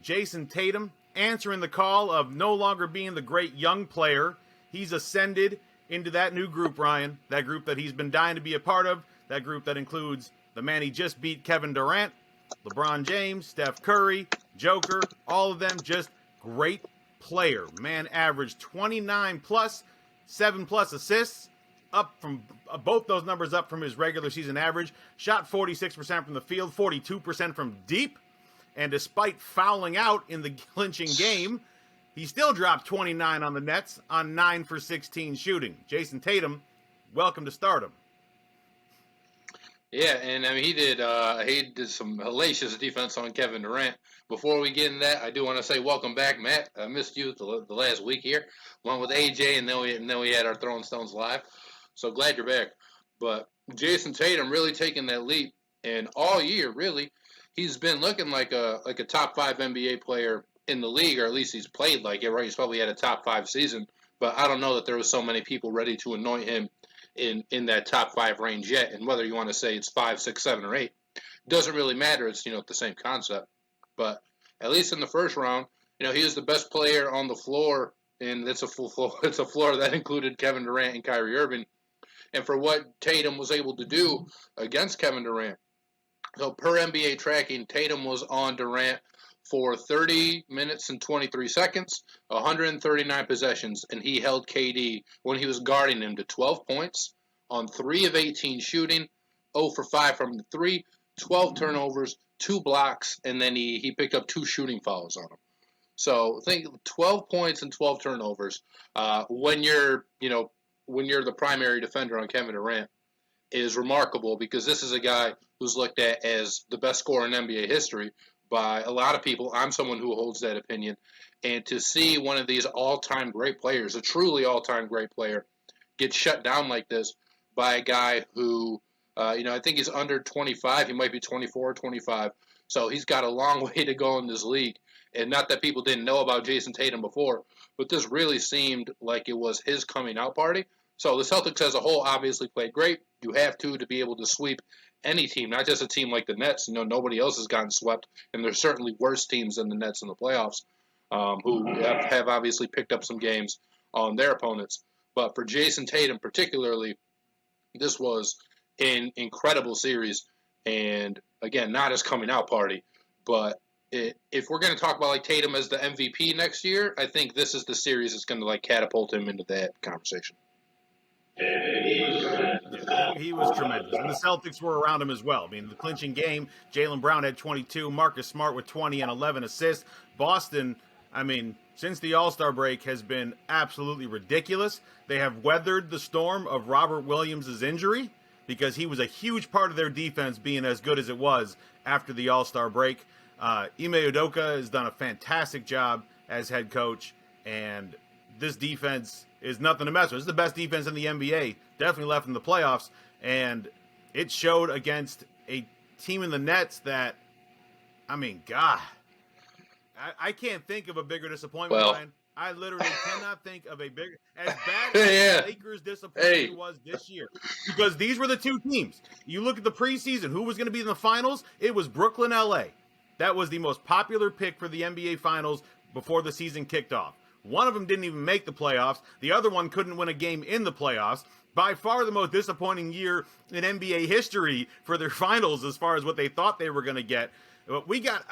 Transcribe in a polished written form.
Jayson Tatum answering the call of no longer being the great young player. He's ascended into that new group, Ryan, that group that he's been dying to be a part of, that group that includes the man he just beat, Kevin Durant, LeBron James, Steph Curry, Joker, all of them just great player. Man averaged 29 plus, 7 plus assists, up from both those numbers up from his regular season average. Shot 46% from the field, 42% from deep. And despite fouling out in the clinching game, he still dropped 29 on the Nets on 9 for 16 shooting. Jayson Tatum, welcome to stardom. Yeah, and I mean he did some hellacious defense on Kevin Durant. Before we get into that, I do want to say welcome back, Matt. I missed you the last week here. One with AJ, and then we had our Throwing Stones live. So glad you're back. But Jayson Tatum really taking that leap, and all year really, he's been looking like a top 5 NBA player in the league, or at least he's played like it. Right, he's probably had a top 5 season, but I don't know that there was so many people ready to anoint him in that top 5 range yet. And whether you want to say it's 5, 6, 7, or 8, doesn't really matter. It's the same concept. But at least in the first round, he was the best player on the floor, and it's a full floor. It's a floor that included Kevin Durant and Kyrie Irving. And for what Tatum was able to do against Kevin Durant, so per NBA tracking, Tatum was on Durant for 30 minutes and 23 seconds, 139 possessions, and he held KD when he was guarding him to 12 points on 3 of 18 shooting, 0 for 5 from the 3, 12 turnovers, 2 blocks, and then he picked up 2 shooting fouls on him. So think 12 points and 12 turnovers when you're the primary defender on Kevin Durant is remarkable, because this is a guy who's looked at as the best scorer in NBA history by a lot of people. I'm someone who holds that opinion. And to see one of these all-time great players, a truly all-time great player, get shut down like this by a guy who, I think he's under 25. He might be 24 or 25. So he's got a long way to go in this league. And not that people didn't know about Jayson Tatum before, but this really seemed like it was his coming out party. So the Celtics as a whole obviously played great. You have to be able to sweep any team, not just a team like the Nets. Nobody else has gotten swept, and there's certainly worse teams than the Nets in the playoffs who have obviously picked up some games on their opponents. But for Jayson Tatum particularly, this was an incredible series, and again, not his coming out party. But if we're going to talk about Tatum as the MVP next year, I think this is the series that's going to catapult him into that conversation. He was tremendous. And the Celtics were around him as well. I mean, the clinching game, Jaylen Brown had 22, Marcus Smart with 20 and 11 assists. Boston, since the All-Star break, has been absolutely ridiculous. They have weathered the storm of Robert Williams' injury, because he was a huge part of their defense being as good as it was after the All-Star break. Ime Udoka has done a fantastic job as head coach, and this defense is nothing to mess with. It's the best defense in the NBA, definitely left in the playoffs, and it showed against a team in the Nets that, God, I can't think of a bigger disappointment, Ryan. I literally cannot think of a bigger, as bad as the Lakers' disappointment was this year, because these were the two teams. You look at the preseason, who was going to be in the finals? It was Brooklyn, LA. That was the most popular pick for the NBA Finals before the season kicked off. One of them didn't even make the playoffs. The other one couldn't win a game in the playoffs. By far the most disappointing year in NBA history for their finals as far as what they thought they were going to get. We got,